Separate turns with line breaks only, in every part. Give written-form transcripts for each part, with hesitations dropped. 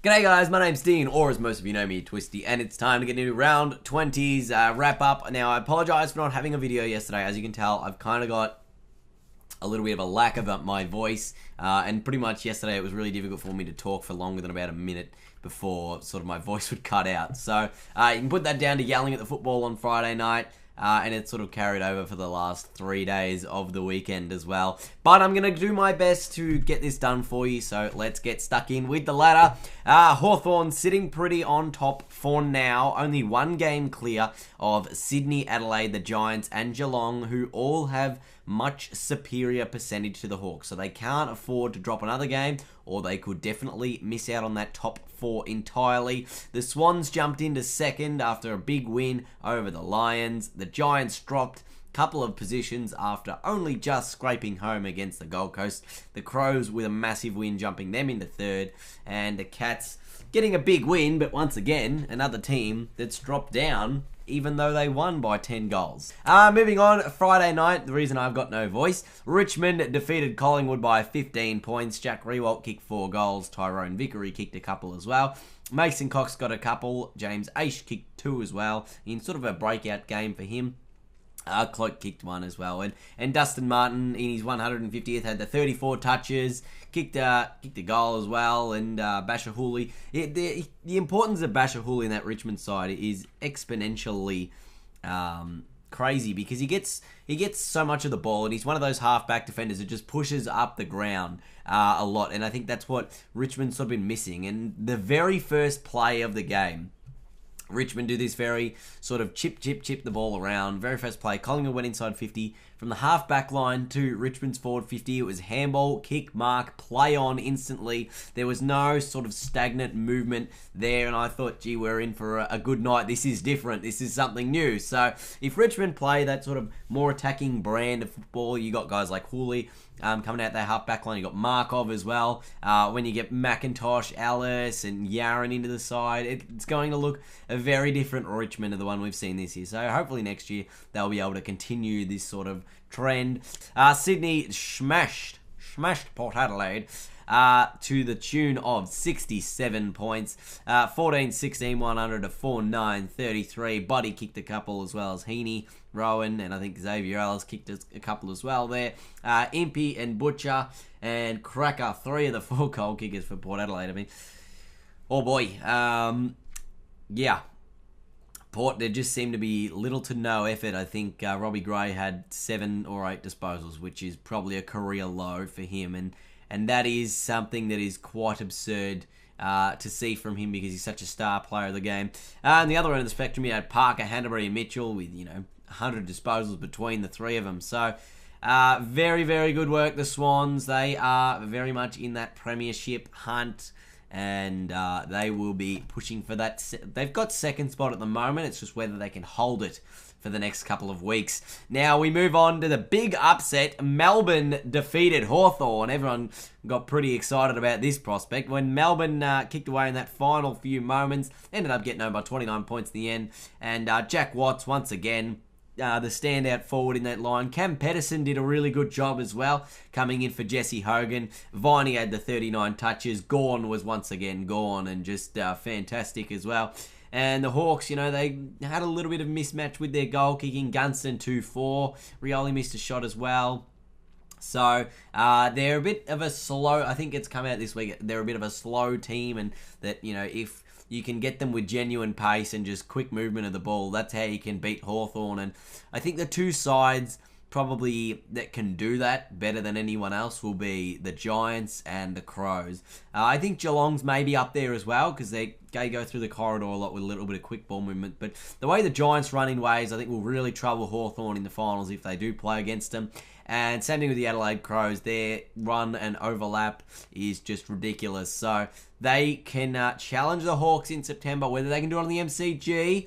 G'day guys, my name's Dean, or as most of you know me, Twisty, and it's time to get into round 20's wrap up. Now, I apologise for not having a video yesterday. As you can tell, I've kind of got a little bit of a lack of my voice, and pretty much yesterday it was really difficult for me to talk for longer than about a minute before sort of my voice would cut out. So you can put that down to yelling at the football on Friday night. And it's sort of carried over for the last 3 days of the weekend as well. But I'm going to do my best to get this done for you, so let's get stuck in with the ladder. Hawthorn sitting pretty on top for now. Only one game clear of Sydney, Adelaide, the Giants, and Geelong, who all have much superior percentage to the Hawks. So they can't afford to drop another game, or they could definitely miss out on that top 4 entirely. The Swans jumped into second after a big win over the Lions. The Giants dropped a couple of positions after only just scraping home against the Gold Coast. The Crows with a massive win jumping them into third, and the Cats getting a big win, but once again, another team that's dropped down even though they won by 10 goals. Moving on, Friday night, the reason I've got no voice, Richmond defeated Collingwood by 15 points. Jack Riewoldt kicked 4 goals. Tyrone Vickery kicked a couple as well. Mason Cox got a couple. James Aish kicked 2 as well in sort of a breakout game for him. Cloak kicked 1 as well, and Dustin Martin in his 150th had the 34 touches, kicked a goal as well, and Basher Hooley. The importance of Basher Hooley in that Richmond side is exponentially crazy, because he gets so much of the ball, and he's one of those halfback defenders that just pushes up the ground a lot, and I think that's what Richmond's sort of been missing. And the very first play of the game, Richmond do this very sort of chip the ball around. Very first play, Collingwood went inside 50. From the half-back line to Richmond's forward 50, it was handball, kick, mark, play on instantly. There was no sort of stagnant movement there, and I thought, gee, we're in for a good night. This is different. This is something new. So if Richmond play that sort of more attacking brand of football, you got guys like Hooley coming out their half-back line. You got Markov as well. When you get McIntosh, Alice, and Yaron into the side, it's going to look a very different Richmond to the one we've seen this year. So hopefully next year they'll be able to continue this sort of trend. Sydney smashed Port Adelaide to the tune of 67 points. 14-16, 100 to 4-9, 33. Buddy kicked a couple as well as Heaney, Rowan, and I think Xavier Ellis kicked a couple as well there. Impey and Butcher and Cracker, 3 of the 4 goal kickers for Port Adelaide. I mean, oh boy. Yeah. Port, there just seemed to be little to no effort. I think Robbie Gray had 7 or 8 disposals, which is probably a career low for him, and that is something that is quite absurd to see from him, because he's such a star player of the game. On the other end of the spectrum, you had Parker, Hanbury, and Mitchell with 100 disposals between the 3 of them. So very, very good work, the Swans. They are very much in that premiership hunt, and they will be pushing for that. They've got second spot at the moment. It's just whether they can hold it for the next couple of weeks. Now we move on to the big upset. Melbourne defeated Hawthorn. Everyone got pretty excited about this prospect. When Melbourne kicked away in that final few moments, ended up getting over by 29 points in the end. And Jack Watts, once again, the standout forward in that line. Cam Pedersen did a really good job as well, coming in for Jesse Hogan. Viney had the 39 touches. Gawn was once again Gawn, and just fantastic as well. And the Hawks, they had a little bit of mismatch with their goal kicking. Gunston 2-4. Rioli missed a shot as well. So they're a bit of a slow, I think it's come out this week, they're a bit of a slow team, and that, if you can get them with genuine pace and just quick movement of the ball, that's how you can beat Hawthorn. And I think the 2 sides probably that can do that better than anyone else will be the Giants and the Crows. I think Geelong's maybe up there as well, because they go through the corridor a lot with a little bit of quick ball movement. But the way the Giants run in ways, I think will really trouble Hawthorn in the finals if they do play against them. And same thing with the Adelaide Crows. Their run and overlap is just ridiculous. So they can challenge the Hawks in September. Whether they can do it on the MCG,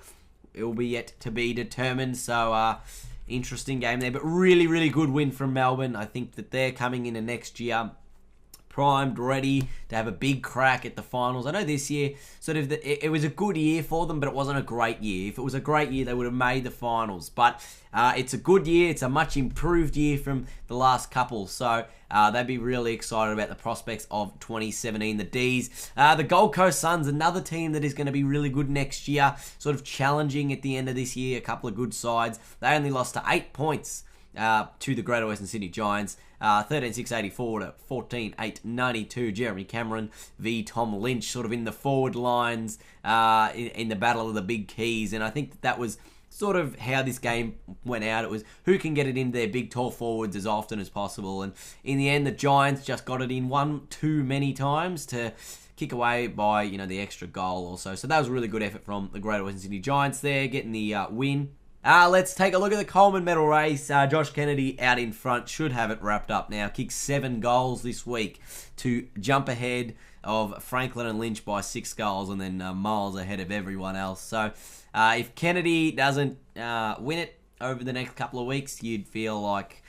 it will be yet to be determined. So interesting game there. But really, really good win from Melbourne. I think that they're coming into next year primed, ready to have a big crack at the finals. I know this year, it was a good year for them, but it wasn't a great year. If it was a great year, they would have made the finals. But it's a good year. It's a much improved year from the last couple. So they'd be really excited about the prospects of 2017. The D's. The Gold Coast Suns, another team that is going to be really good next year. Sort of challenging at the end of this year. A couple of good sides. They only lost to 8 points to the Greater Western Sydney Giants. 13-6-84 to 14-8-92. Jeremy Cameron v Tom Lynch, sort of in the forward lines in the battle of the big keys. And I think that was sort of how this game went out. It was who can get it into their big tall forwards as often as possible. And in the end, the Giants just got it in one too many times to kick away by, the extra goal also. So that was a really good effort from the Greater Western Sydney Giants there, getting the win. Let's take a look at the Coleman medal race. Josh Kennedy out in front, should have it wrapped up now. Kicked 7 goals this week to jump ahead of Franklin and Lynch by 6 goals, and then miles ahead of everyone else. So if Kennedy doesn't win it over the next couple of weeks, you'd feel like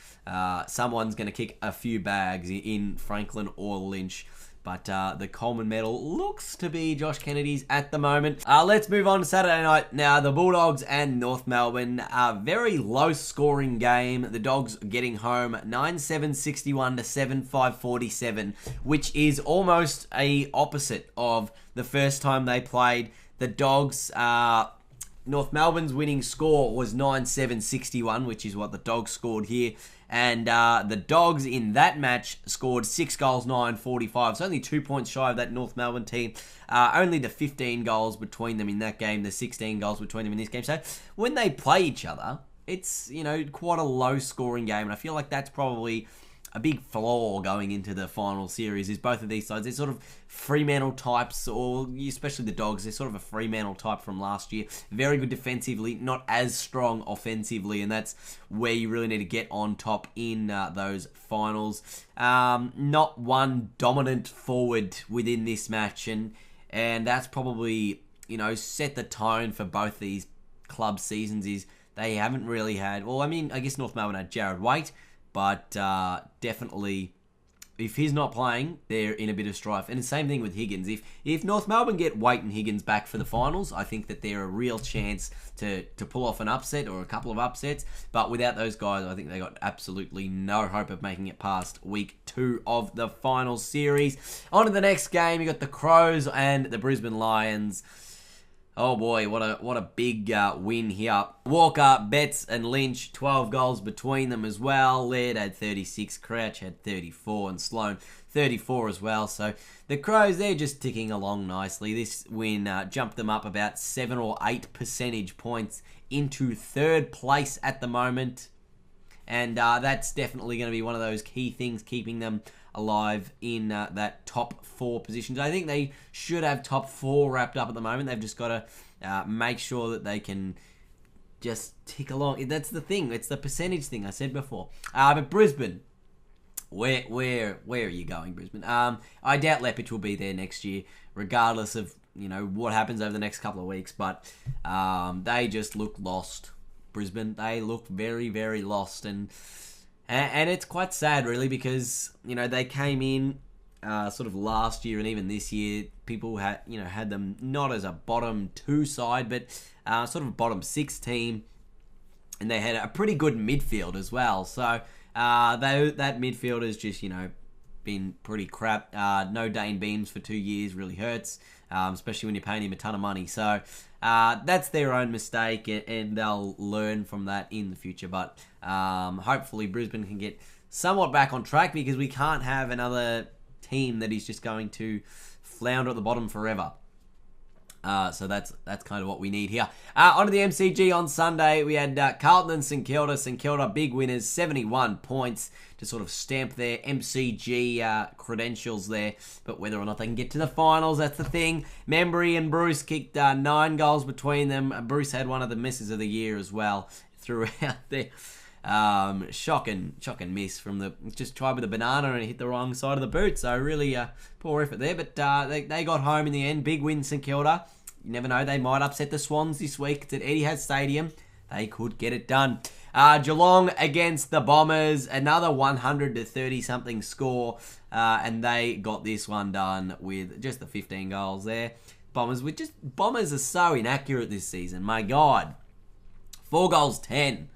someone's going to kick a few bags in Franklin or Lynch. But the Coleman medal looks to be Josh Kennedy's at the moment. Let's move on to Saturday night. Now, the Bulldogs and North Melbourne. A very low-scoring game. The Dogs getting home 9-7-61 to 7-5-47, which is almost a opposite of the first time they played. The Dogs... North Melbourne's winning score was 9-7-61, which is what the Dogs scored here. And the Dogs in that match scored 6 goals, 9-45. It's only 2 points shy of that North Melbourne team. Only the 15 goals between them in that game, the 16 goals between them in this game. So when they play each other, it's, quite a low-scoring game. And I feel like that's probably a big flaw going into the final series, is both of these sides. They're sort of Fremantle types, or especially the Dogs. They're sort of a Fremantle type from last year. Very good defensively, not as strong offensively, and that's where you really need to get on top in those finals. Not one dominant forward within this match, and that's probably, set the tone for both these club seasons. Is they haven't really had, I guess North Melbourne had Jared Waite, but definitely, if he's not playing, they're in a bit of strife. And the same thing with Higgins. If North Melbourne get Waite and Higgins back for the finals, I think that they're a real chance to pull off an upset or a couple of upsets. But without those guys, I think they got absolutely no hope of making it past week 2 of the final series. On to the next game, you got the Crows and the Brisbane Lions. Oh boy, what a big win here. Walker, Betts, and Lynch, 12 goals between them as well. Laird had 36, Crouch had 34, and Sloan 34 as well. So the Crows, they're just ticking along nicely. This win jumped them up about 7 or 8 percentage points into 3rd place at the moment. And that's definitely going to be one of those key things keeping them alive in that top 4 positions. I think they should have top 4 wrapped up at the moment. They've just got to make sure that they can just tick along. That's the thing. It's the percentage thing I said before. But Brisbane, where are you going, Brisbane? I doubt Lepich will be there next year, regardless of what happens over the next couple of weeks. But they just look lost. Brisbane, they look very, very lost, and it's quite sad, really, because they came in sort of last year and even this year. People had them not as a bottom 2 side, but sort of a bottom 6 team, and they had a pretty good midfield as well. So that midfield has just been pretty crap. No Dane Beams for 2 years really hurts, especially when you're paying him a ton of money. So that's their own mistake, and they'll learn from that in the future. But hopefully Brisbane can get somewhat back on track, because we can't have another team that is just going to flounder at the bottom forever. So that's kind of what we need here. Onto the MCG on Sunday, we had Carlton and St Kilda. St Kilda, big winners, 71 points to sort of stamp their MCG credentials there. But whether or not they can get to the finals, that's the thing. Membry and Bruce kicked 9 goals between them. Bruce had one of the misses of the year as well throughout there. Shock and miss from just tried with a banana and hit the wrong side of the boot. So really poor effort there. But they got home in the end. Big win, St Kilda. You never know, they might upset the Swans this week. It's at Etihad Stadium. They could get it done. Geelong against the Bombers, another 100 to 30 something score, and they got this one done with just the 15 goals there. Bombers are so inaccurate this season. My God, 4 goals 10.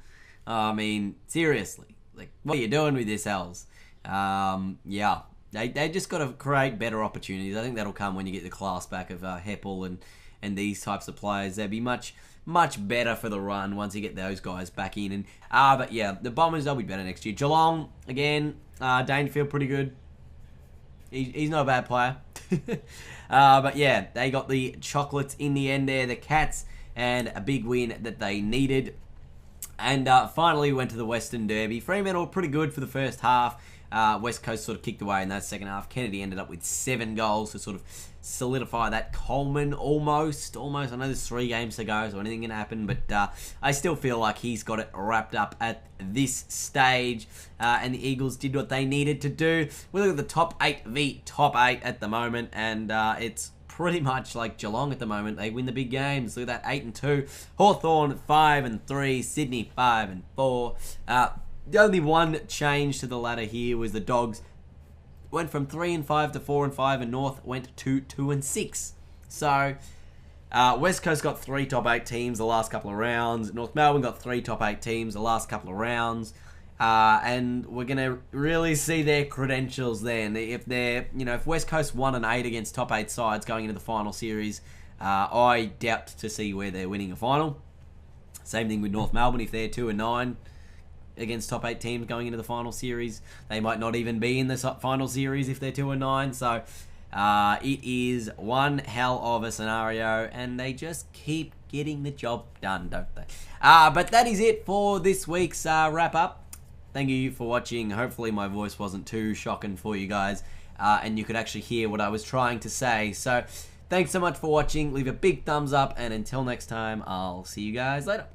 I mean, seriously, like, what are you doing with yourselves? Yeah. They just got to create better opportunities. I think that'll come when you get the class back of Heppel and these types of players. They'll be much better for the run once you get those guys back in. And but yeah, the Bombers, they'll be better next year. Geelong again, Dangerfield pretty good. He's not a bad player. But yeah, they got the chocolates in the end there, the Cats, and a big win that they needed. And finally went to the Western Derby. Fremantle pretty good for the first half. West Coast sort of kicked away in that second half. Kennedy ended up with 7 goals to sort of solidify that. Coleman almost. I know there's 3 games to go, so anything can happen, but I still feel like he's got it wrapped up at this stage, and the Eagles did what they needed to do. We look at the top 8 v top 8 at the moment, and it's pretty much like Geelong at the moment. They win the big games. Look at that, 8-2. Hawthorn 5-3. Sydney 5-4. The only one change to the ladder here was the Dogs went from 3-5 to 4-5, and North went to 2-6. So West Coast got 3 top 8 teams the last couple of rounds. North Melbourne got 3 top 8 teams the last couple of rounds. And we're going to really see their credentials then. If they're, if West Coast 1-8 against top 8 sides going into the final series, I doubt to see where they're winning a final. Same thing with North Melbourne. If they're 2-9 against top 8 teams going into the final series, they might not even be in the final series if they're 2-9. So it is one hell of a scenario, and they just keep getting the job done, don't they? But that is it for this week's wrap up. Thank you for watching. Hopefully my voice wasn't too shocking for you guys, and you could actually hear what I was trying to say. So thanks so much for watching. Leave a big thumbs up, and until next time, I'll see you guys later.